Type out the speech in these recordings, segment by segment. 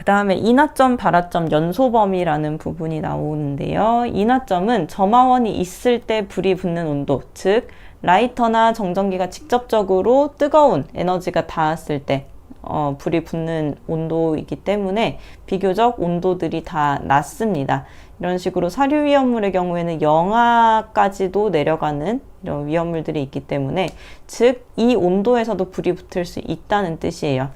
그 다음에 인화점, 발화점, 연소 범위라는 부분이 나오는데요. 인화점은 점화원이 있을 때 불이 붙는 온도, 즉 라이터나 정전기가 직접적으로 뜨거운 에너지가 닿았을 때 불이 붙는 온도이기 때문에 비교적 온도들이 다 낮습니다. 이런 식으로 사류 위험물의 경우에는 영하까지도 내려가는 이런 위험물들이 있기 때문에 즉 이 온도에서도 불이 붙을 수 있다는 뜻이에요.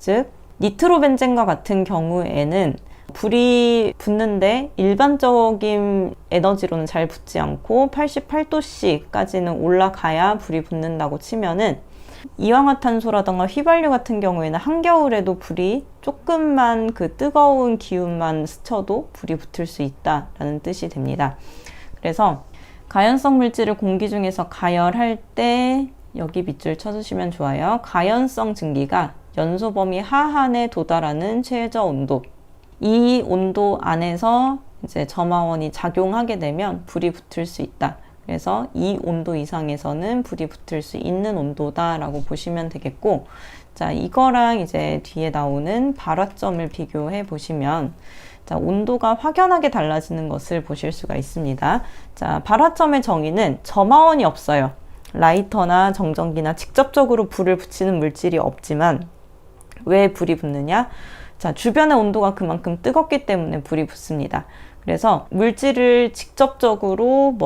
즉 니트로벤젠과 같은 경우에는 불이 붙는데 일반적인 에너지로는 잘 붙지 않고 88도씨까지는 올라가야 불이 붙는다고 치면은 이황화탄소라던가 휘발유 같은 경우에는 한겨울에도 불이 조금만 그 뜨거운 기운만 스쳐도 불이 붙을 수 있다라는 뜻이 됩니다. 그래서 가연성 물질을 공기 중에서 가열할 때 여기 밑줄 쳐주시면 좋아요. 가연성 증기가 연소 범위 하한에 도달하는 최저 온도, 이 온도 안에서 이제 점화원이 작용하게 되면 불이 붙을 수 있다. 그래서 이 온도 이상에서는 불이 붙을 수 있는 온도다라고 보시면 되겠고, 자, 이거랑 이제 뒤에 나오는 발화점을 비교해 보시면 자, 온도가 확연하게 달라지는 것을 보실 수가 있습니다. 자, 발화점의 정의는 점화원이 없어요. 라이터나 정전기나 직접적으로 불을 붙이는 물질이 없지만 왜 불이 붙느냐? 자, 주변의 온도가 그만큼 뜨겁기 때문에 불이 붙습니다. 그래서 물질을 직접적으로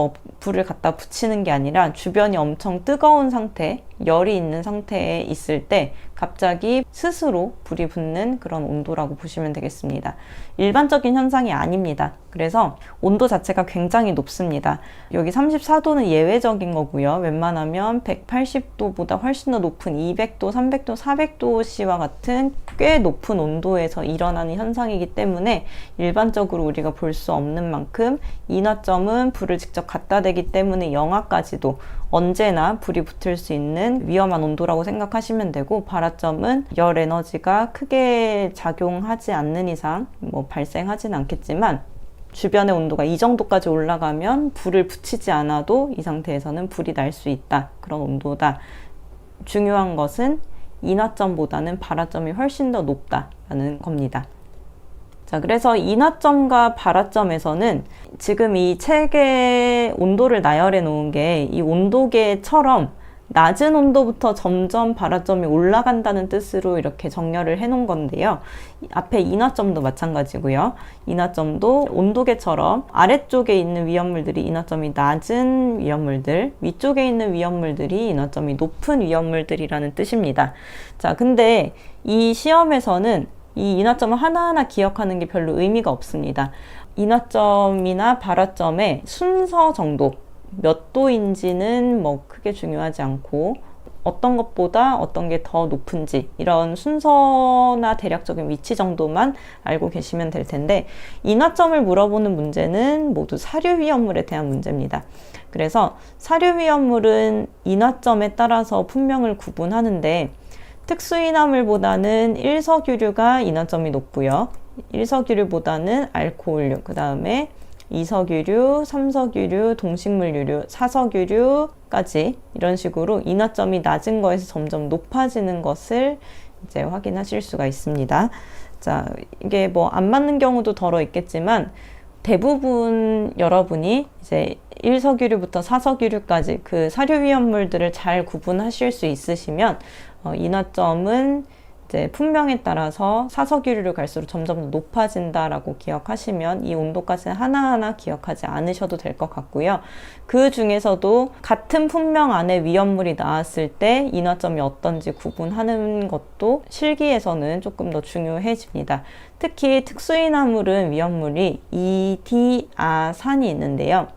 불을 갖다 붙이는 게 아니라 주변이 엄청 뜨거운 상태, 열이 있는 상태에 있을 때 갑자기 스스로 불이 붙는 그런 온도라고 보시면 되겠습니다. 일반적인 현상이 아닙니다. 그래서 온도 자체가 굉장히 높습니다. 여기 34도는 예외적인 거고요. 웬만하면 180도보다 훨씬 더 높은 200도, 300도, 400도씨와 같은 꽤 높은 온도에서 일어나는 현상이기 때문에 일반적으로 우리가 볼 수 없는 만큼 인화점은 불을 직접 갖다 대기 때문에 영하까지도 언제나 불이 붙을 수 있는 위험한 온도라고 생각하시면 되고, 발화점은 열 에너지가 크게 작용하지 않는 이상 발생하진 않겠지만 주변의 온도가 이 정도까지 올라가면 불을 붙이지 않아도 이 상태에서는 불이 날 수 있다. 그런 온도다. 중요한 것은 인화점보다는 발화점이 훨씬 더 높다라는 겁니다. 자, 그래서 인화점과 발화점에서는 지금 이 책에 온도를 나열해 놓은 게 이 온도계처럼 낮은 온도부터 점점 발화점이 올라간다는 뜻으로 이렇게 정렬을 해 놓은 건데요. 앞에 인화점도 마찬가지고요. 인화점도 온도계처럼 아래쪽에 있는 위험물들이 인화점이 낮은 위험물들, 위쪽에 있는 위험물들이 인화점이 높은 위험물들이라는 뜻입니다. 자, 근데 이 시험에서는 이 인화점을 하나하나 기억하는 게 별로 의미가 없습니다. 인화점이나 발화점의 순서 정도, 몇 도인지는 크게 중요하지 않고 어떤 것보다 어떤 게 더 높은지 이런 순서나 대략적인 위치 정도만 알고 계시면 될 텐데, 인화점을 물어보는 문제는 모두 사류 위험물에 대한 문제입니다. 그래서 사류 위험물은 인화점에 따라서 분명을 구분하는데 특수인화물보다는 일석유류가 인화점이 높고요. 일석유류보다는 알코올류, 그 다음에 이석유류, 삼석유류, 동식물유류, 사석유류까지 이런 식으로 인화점이 낮은 거에서 점점 높아지는 것을 이제 확인하실 수가 있습니다. 자, 이게 안 맞는 경우도 덜어 있겠지만 대부분 여러분이 이제 1석유류부터 4석유류까지 그 사류 위험물들을 잘 구분하실 수 있으시면 인화점은 이제 품명에 따라서 4석유류로 갈수록 점점 더 높아진다라고 기억하시면 이 온도까지는 하나하나 기억하지 않으셔도 될 것 같고요. 그 중에서도 같은 품명 안에 위험물이 나왔을 때 인화점이 어떤지 구분하는 것도 실기에서는 조금 더 중요해집니다. 특히 특수인화물은 위험물이 이디아산이 있는데요.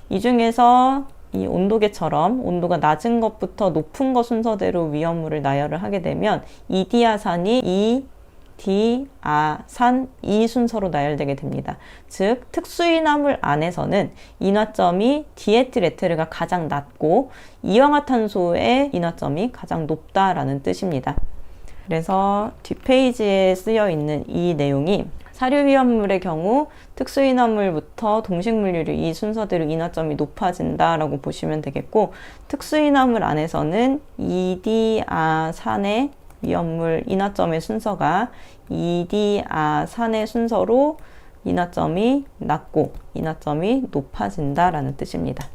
이 중에서 이 온도계처럼 온도가 낮은 것부터 높은 것 순서대로 위험물을 나열을 하게 되면 이디아산이 이디아산 이 순서로 나열되게 됩니다. 즉 특수인화물 안에서는 인화점이 디에틸에테르가 가장 낮고 이황화탄소의 인화점이 가장 높다라는 뜻입니다. 그래서 뒷페이지에 쓰여 있는 이 내용이 사류 위험물의 경우 특수인화물부터 동식물유류 이 순서대로 인화점이 높아진다라고 보시면 되겠고, 특수인화물 안에서는 이디아산의 위험물 인하점의 순서가 이디아산의 순서로 인하점이 낮고 인하점이 높아진다라는 뜻입니다.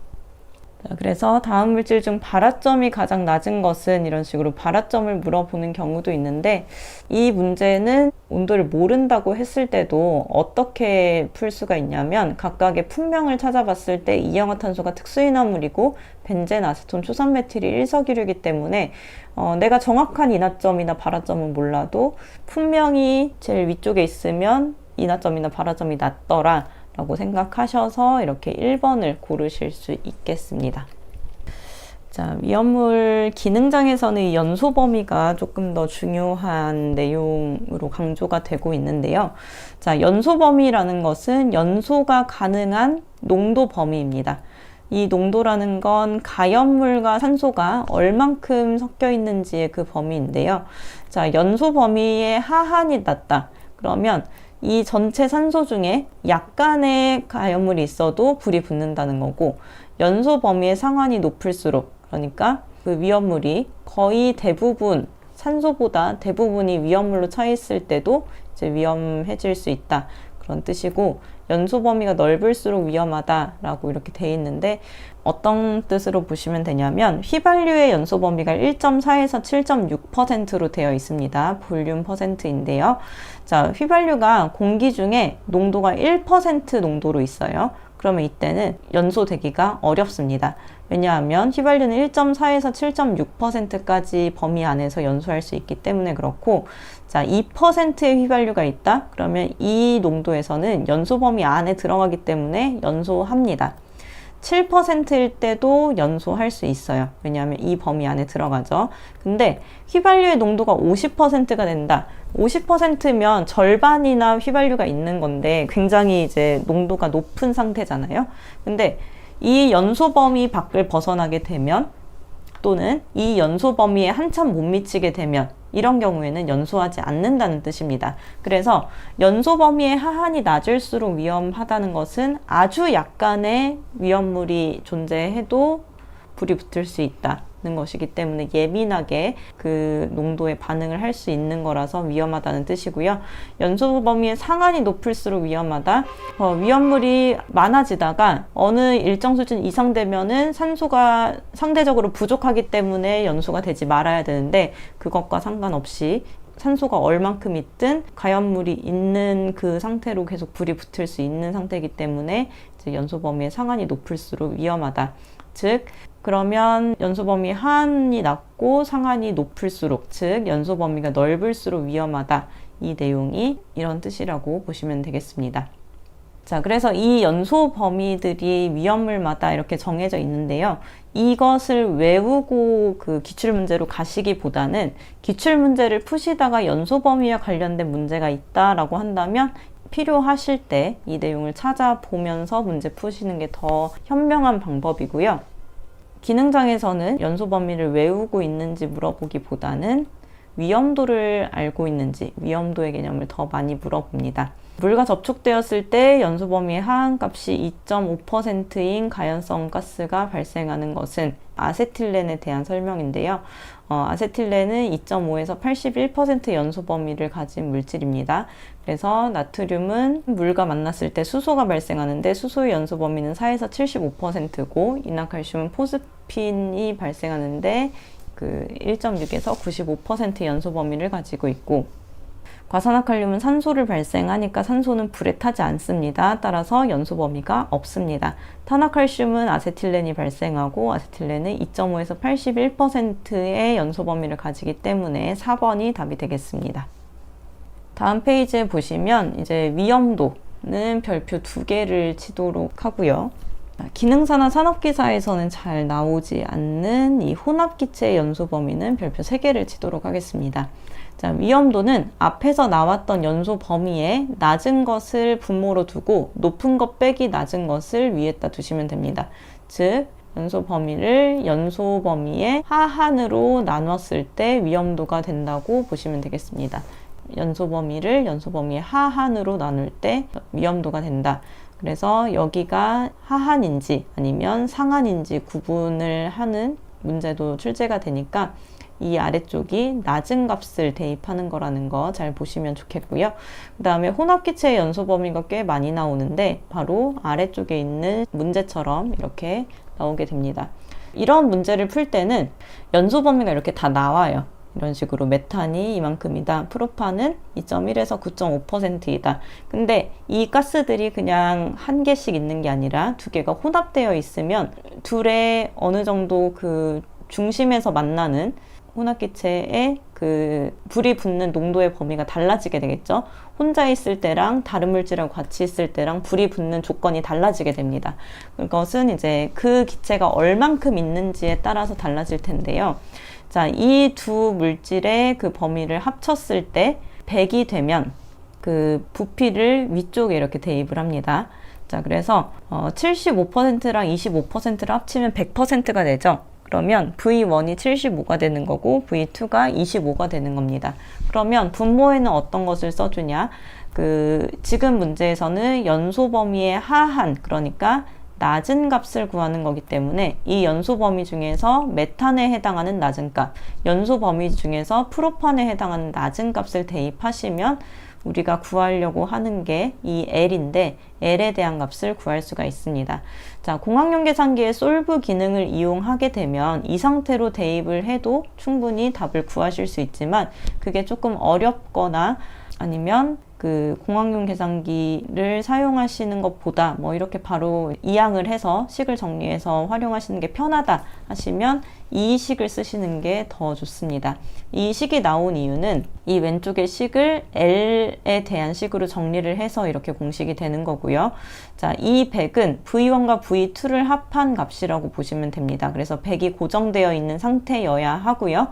자, 그래서 다음 물질 중 발화점이 가장 낮은 것은 이런 식으로 발화점을 물어보는 경우도 있는데, 이 문제는 온도를 모른다고 했을 때도 어떻게 풀 수가 있냐면, 각각의 품명을 찾아봤을 때 이氧화탄소가 특수인화물이고 벤젠, 아세톤, 초산 메틸이 일석이류이기 때문에 내가 정확한 인하점이나 발화점은 몰라도 품명이 제일 위쪽에 있으면 인하점이나 발화점이 낮더라 라고 생각하셔서 이렇게 1번을 고르실 수 있겠습니다. 자, 위험물 기능장에서는 이 연소 범위가 조금 더 중요한 내용으로 강조가 되고 있는데요. 자, 연소 범위라는 것은 연소가 가능한 농도 범위입니다. 이 농도라는 건 가연물과 산소가 얼만큼 섞여 있는지의 그 범위인데요. 자, 연소 범위의 하한이 낮다. 그러면 이 전체 산소 중에 약간의 가연물이 있어도 불이 붙는다는 거고, 연소 범위의 상한이 높을수록, 그러니까 그 위험물이 거의 대부분, 산소보다 대부분이 위험물로 차 있을 때도 이제 위험해질 수 있다, 그런 뜻이고, 연소 범위가 넓을수록 위험하다라고 이렇게 돼 있는데, 어떤 뜻으로 보시면 되냐면, 휘발유의 연소 범위가 1.4에서 7.6%로 되어 있습니다. 볼륨 퍼센트인데요. 자, 휘발유가 공기 중에 농도가 1% 농도로 있어요. 그러면 이때는 연소되기가 어렵습니다. 왜냐하면 휘발유는 1.4에서 7.6%까지 범위 안에서 연소할 수 있기 때문에 그렇고, 자, 2%의 휘발유가 있다? 그러면 이 농도에서는 연소 범위 안에 들어가기 때문에 연소합니다. 7%일 때도 연소할 수 있어요. 왜냐하면 이 범위 안에 들어가죠. 근데 휘발유의 농도가 50%가 된다. 50%면 절반이나 휘발유가 있는 건데 굉장히 이제 농도가 높은 상태잖아요. 근데 이 연소 범위 밖을 벗어나게 되면, 또는 이 연소 범위에 한참 못 미치게 되면, 이런 경우에는 연소하지 않는다는 뜻입니다. 그래서 연소 범위의 하한이 낮을수록 위험하다는 것은 아주 약간의 위험물이 존재해도 불이 붙을 수 있다는 것이기 때문에 예민하게 그 농도에 반응을 할 수 있는 거라서 위험하다는 뜻이고요. 연소 범위의 상한이 높을수록 위험하다. 위험물이 많아지다가 어느 일정 수준 이상 되면은 산소가 상대적으로 부족하기 때문에 연소가 되지 말아야 되는데, 그것과 상관없이 산소가 얼만큼 있든 가연물이 있는 그 상태로 계속 불이 붙을 수 있는 상태이기 때문에 이제 연소 범위의 상한이 높을수록 위험하다. 즉, 그러면 연소 범위 하한이 낮고 상한이 높을수록, 즉 연소 범위가 넓을수록 위험하다. 이 내용이 이런 뜻이라고 보시면 되겠습니다. 자, 그래서 이 연소 범위들이 위험물마다 이렇게 정해져 있는데요. 이것을 외우고 그 기출문제로 가시기보다는 기출문제를 푸시다가 연소 범위와 관련된 문제가 있다라고 한다면 필요하실 때 이 내용을 찾아보면서 문제 푸시는 게 더 현명한 방법이고요. 기능장에서는 연소 범위를 외우고 있는지 물어보기보다는 위험도를 알고 있는지, 위험도의 개념을 더 많이 물어봅니다. 물과 접촉되었을 때 연소 범위의 하한값이 2.5%인 가연성 가스가 발생하는 것은 아세틸렌에 대한 설명인데요. 아세틸렌은 2.5에서 81% 연소 범위를 가진 물질입니다. 그래서 나트륨은 물과 만났을 때 수소가 발생하는데, 수소의 연소 범위는 4에서 75%고, 이나칼슘은 포스핀이 발생하는데 그 1.6에서 95% 연소 범위를 가지고 있고, 과산화칼륨은 산소를 발생하니까 산소는 불에 타지 않습니다. 따라서 연소 범위가 없습니다. 탄화칼슘은 아세틸렌이 발생하고, 아세틸렌은 2.5에서 81%의 연소 범위를 가지기 때문에 4번이 답이 되겠습니다. 다음 페이지에 보시면 이제 위험도는 별표 2개를 치도록 하고요. 기능사나 산업기사에서는 잘 나오지 않는 이 혼합기체의 연소 범위는 별표 3개를 치도록 하겠습니다. 자, 위험도는 앞에서 나왔던 연소 범위에 낮은 것을 분모로 두고 높은 것 빼기 낮은 것을 위에다 두시면 됩니다. 즉, 연소 범위를 연소 범위의 하한으로 나눴을 때 위험도가 된다고 보시면 되겠습니다. 연소 범위를 연소 범위의 하한으로 나눌 때 위험도가 된다. 그래서 여기가 하한인지 아니면 상한인지 구분을 하는 문제도 출제가 되니까 이 아래쪽이 낮은 값을 대입하는 거라는 거 잘 보시면 좋겠고요. 그 다음에 혼합기체의 연소 범위가 꽤 많이 나오는데 바로 아래쪽에 있는 문제처럼 이렇게 나오게 됩니다. 이런 문제를 풀 때는 연소 범위가 이렇게 다 나와요. 이런 식으로 메탄이 이만큼이다. 프로판은 2.1에서 9.5%이다. 근데 이 가스들이 그냥 한 개씩 있는 게 아니라 두 개가 혼합되어 있으면 둘의 어느 정도 그 중심에서 만나는 혼합기체의 그 불이 붙는 농도의 범위가 달라지게 되겠죠. 혼자 있을 때랑 다른 물질하고 같이 있을 때랑 불이 붙는 조건이 달라지게 됩니다. 그것은 이제 그 기체가 얼만큼 있는지에 따라서 달라질 텐데요. 자, 이 두 물질의 그 범위를 합쳤을 때 100이 되면 그 부피를 위쪽에 이렇게 대입을 합니다. 자, 그래서 75%랑 25%를 합치면 100%가 되죠. 그러면 V1이 75가 되는 거고 V2가 25가 되는 겁니다. 그러면 분모에는 어떤 것을 써주냐? 지금 문제에서는 연소 범위의 하한, 그러니까 낮은 값을 구하는 거기 때문에 이 연소 범위 중에서 메탄에 해당하는 낮은 값, 연소 범위 중에서 프로판에 해당하는 낮은 값을 대입하시면 우리가 구하려고 하는 게 이 L인데 L에 대한 값을 구할 수가 있습니다. 자, 공학용 계산기의 솔브 기능을 이용하게 되면 이 상태로 대입을 해도 충분히 답을 구하실 수 있지만 그게 조금 어렵거나 아니면 그 공학용 계산기를 사용하시는 것보다 뭐 이렇게 바로 이항을 해서 식을 정리해서 활용하시는 게 편하다 하시면 이 식을 쓰시는 게 더 좋습니다. 이 식이 나온 이유는 이 왼쪽의 식을 L에 대한 식으로 정리를 해서 이렇게 공식이 되는 거고요. 자, 이 100은 V1과 V2를 합한 값이라고 보시면 됩니다. 그래서 100이 고정되어 있는 상태여야 하고요.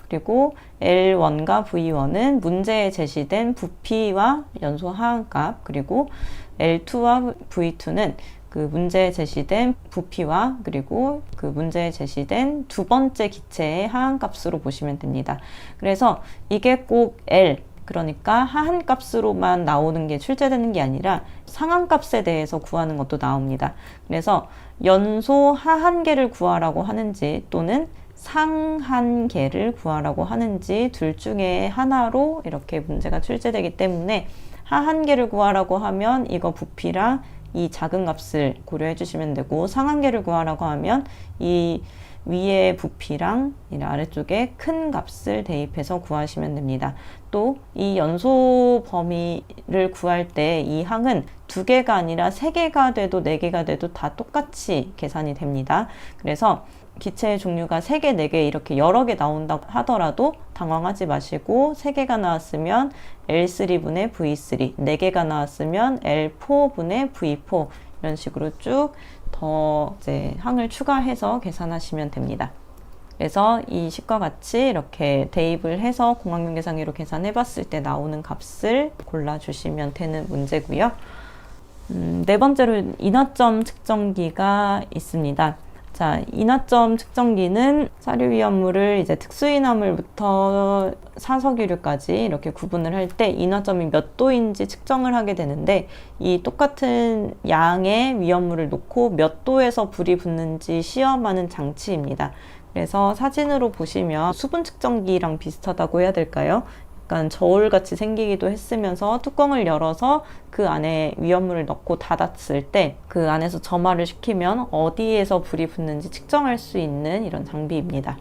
그리고 L1과 V1은 문제에 제시된 부피와 연소 하한값, 그리고 L2와 V2는 그 문제에 제시된 부피와 그리고 그 문제에 제시된 두 번째 기체의 하한값으로 보시면 됩니다. 그래서 이게 꼭 L, 그러니까 하한값으로만 나오는 게 출제되는 게 아니라 상한값에 대해서 구하는 것도 나옵니다. 그래서 연소 하한계를 구하라고 하는지 또는 상한계를 구하라고 하는지 둘 중에 하나로 이렇게 문제가 출제되기 때문에 하한계를 구하라고 하면 이거 부피랑 이 작은 값을 고려해 주시면 되고, 상한계를 구하라고 하면 이 위의 부피랑 이 아래쪽에 큰 값을 대입해서 구하시면 됩니다. 또 이 연소 범위를 구할 때 이 항은 2개가 아니라 3개가 돼도 4개가 돼도 다 똑같이 계산이 됩니다. 그래서 기체의 종류가 3개, 4개 이렇게 여러 개 나온다고 하더라도 당황하지 마시고 3개가 나왔으면 L3분의 V3, 4개가 나왔으면 L4분의 V4 이런 식으로 쭉 더 이제 항을 추가해서 계산하시면 됩니다. 그래서 이 식과 같이 이렇게 대입을 해서 공학용 계산기로 계산해 봤을 때 나오는 값을 골라주시면 되는 문제고요. 네 번째로 인하점 측정기가 있습니다. 자, 인하점 측정기는 사료위험물을 이제 특수인화물부터 사석유류까지 이렇게 구분을 할 때 인하점이 몇 도인지 측정을 하게 되는데, 이 똑같은 양의 위험물을 놓고 몇 도에서 불이 붙는지 시험하는 장치입니다. 그래서 사진으로 보시면 수분 측정기랑 비슷하다고 해야 될까요? 약간 저울같이 생기기도 했으면서 뚜껑을 열어서 그 안에 위험물을 넣고 닫았을 때 그 안에서 점화를 시키면 어디에서 불이 붙는지 측정할 수 있는 이런 장비입니다.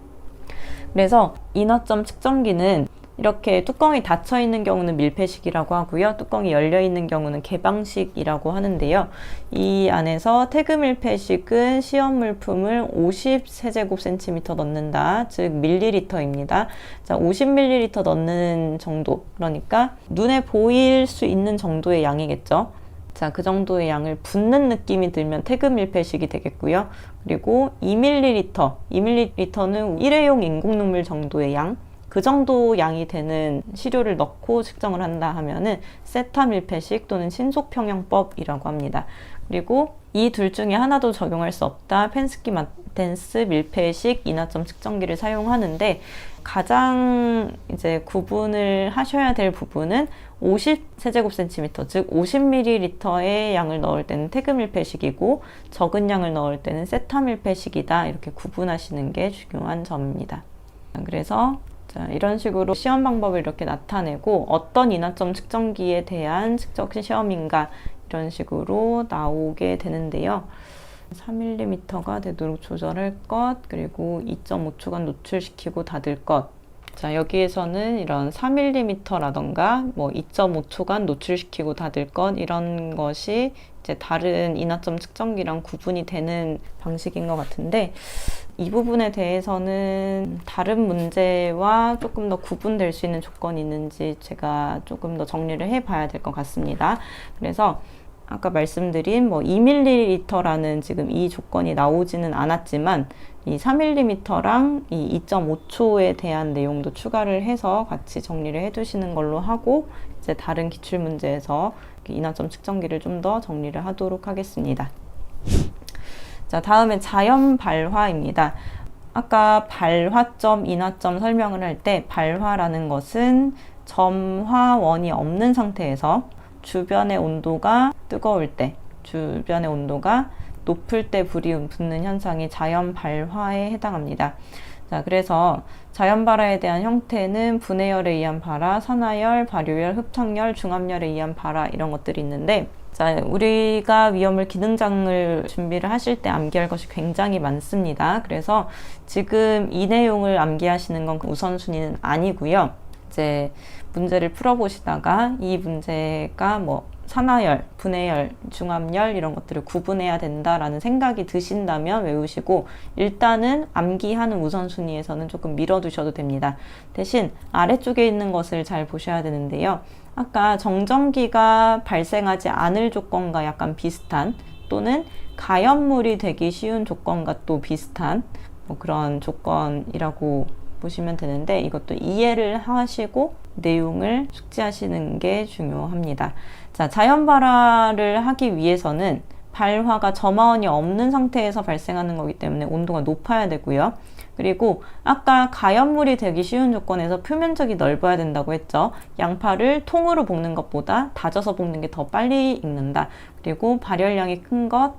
그래서 인하점 측정기는 이렇게 뚜껑이 닫혀 있는 경우는 밀폐식이라고 하고요. 뚜껑이 열려 있는 경우는 개방식이라고 하는데요. 이 안에서 태그 밀폐식은 시험 물품을 50세제곱센티미터 넣는다. 즉 밀리리터입니다. 자, 50ml 넣는 정도, 그러니까 눈에 보일 수 있는 정도의 양이겠죠. 자, 그 정도의 양을 붓는 느낌이 들면 태그 밀폐식이 되겠고요. 그리고 2ml, 2ml는 일회용 인공눈물 정도의 양, 그 정도 양이 되는 시료를 넣고 측정을 한다 하면은 세타 밀폐식 또는 신속평형법이라고 합니다. 그리고 이 둘 중에 하나도 적용할 수 없다. 펜스키 마텐스 밀폐식 인하점 측정기를 사용하는데, 가장 이제 구분을 하셔야 될 부분은 50세제곱센티미터, 즉 50ml의 양을 넣을 때는 태그 밀폐식이고 적은 양을 넣을 때는 세타 밀폐식이다. 이렇게 구분하시는 게 중요한 점입니다. 그래서 이런 식으로 시험 방법을 이렇게 나타내고 어떤 인화점 측정기에 대한 측정 시험인가 이런 식으로 나오게 되는데요. 3mm가 되도록 조절할 것, 그리고 2.5초간 노출시키고 닫을 것. 자, 여기에서는 이런 4mm라던가 뭐 2.5초간 노출시키고 닫을 것 이런 것이 이제 다른 인화점 측정기랑 구분이 되는 방식인 것 같은데, 이 부분에 대해서는 다른 문제와 조금 더 구분될 수 있는 조건이 있는지 제가 조금 더 정리를 해봐야 될 것 같습니다. 그래서 아까 말씀드린 뭐 2ml라는 지금 이 조건이 나오지는 않았지만 이 4mm랑 이 2.5초에 대한 내용도 추가를 해서 같이 정리를 해두시는 걸로 하고, 이제 다른 기출문제에서 인화점 측정기를 좀 더 정리를 하도록 하겠습니다. 자, 다음에 자연 발화입니다. 아까 발화점, 인화점 설명을 할 때 발화라는 것은 점화원이 없는 상태에서 주변의 온도가 뜨거울 때, 주변의 온도가 높을 때 불이 붙는 현상이 자연 발화에 해당합니다. 자, 그래서 자연 발화에 대한 형태는 분해열에 의한 발화, 산화열, 발효열, 흡착열, 중합열에 의한 발화 이런 것들이 있는데, 자, 우리가 위험물 기능장을 준비를 하실 때 암기할 것이 굉장히 많습니다. 그래서 지금 이 내용을 암기하시는 건 우선순위는 아니고요. 이제 문제를 풀어보시다가 이 문제가 뭐 산화열, 분해열, 중합열 이런 것들을 구분해야 된다라는 생각이 드신다면 외우시고, 일단은 암기하는 우선순위에서는 조금 밀어두셔도 됩니다. 대신 아래쪽에 있는 것을 잘 보셔야 되는데요. 아까 정전기가 발생하지 않을 조건과 약간 비슷한, 또는 가연물이 되기 쉬운 조건과 또 비슷한 뭐 그런 조건이라고 보시면 되는데, 이것도 이해를 하시고 내용을 숙지하시는 게 중요합니다. 자, 자연 발화를 하기 위해서는 발화가 점화원이 없는 상태에서 발생하는 거기 때문에 온도가 높아야 되고요. 그리고 아까 가연물이 되기 쉬운 조건에서 표면적이 넓어야 된다고 했죠. 양파를 통으로 볶는 것보다 다져서 볶는 게 더 빨리 익는다. 그리고 발열량이 큰 것,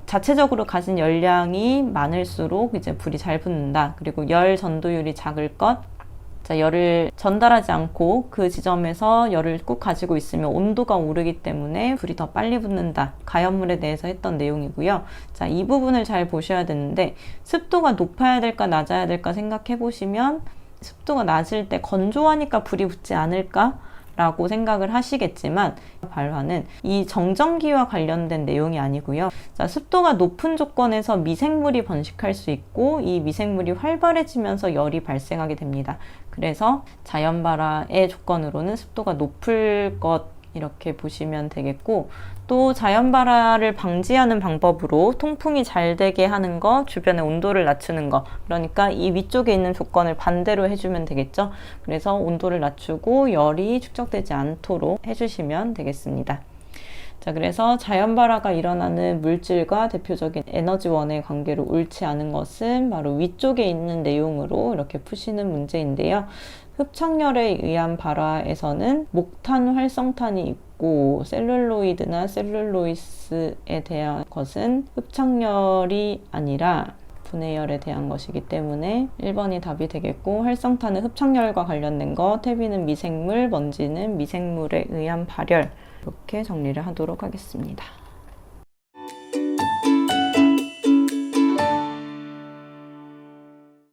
자체적으로 가진 열량이 많을수록 이제 불이 잘 붙는다. 그리고 열 전도율이 작을 것, 자, 열을 전달하지 않고 그 지점에서 열을 꼭 가지고 있으면 온도가 오르기 때문에 불이 더 빨리 붙는다. 가연물에 대해서 했던 내용이고요. 자, 이 부분을 잘 보셔야 되는데, 습도가 높아야 될까 낮아야 될까 생각해 보시면 습도가 낮을 때 건조하니까 불이 붙지 않을까? 라고 생각을 하시겠지만, 발화는 이 정전기와 관련된 내용이 아니고요. 자, 습도가 높은 조건에서 미생물이 번식할 수 있고, 이 미생물이 활발해지면서 열이 발생하게 됩니다. 그래서 자연 발화의 조건으로는 습도가 높을 것 이렇게 보시면 되겠고, 또 자연 발화를 방지하는 방법으로 통풍이 잘 되게 하는 거, 주변의 온도를 낮추는 거, 그러니까 이 위쪽에 있는 조건을 반대로 해주면 되겠죠. 그래서 온도를 낮추고 열이 축적되지 않도록 해주시면 되겠습니다. 자, 그래서 자연 발화가 일어나는 물질과 대표적인 에너지원의 관계로 옳지 않은 것은 바로 위쪽에 있는 내용으로 이렇게 푸시는 문제인데요. 흡착열에 의한 발화에서는 목탄 활성탄이 있고, 셀룰로이드나 셀룰로이스에 대한 것은 흡착열이 아니라 분해열에 대한 것이기 때문에 1번이 답이 되겠고, 활성탄은 흡착열과 관련된 것, 퇴비는 미생물, 먼지는 미생물에 의한 발열, 이렇게 정리를 하도록 하겠습니다.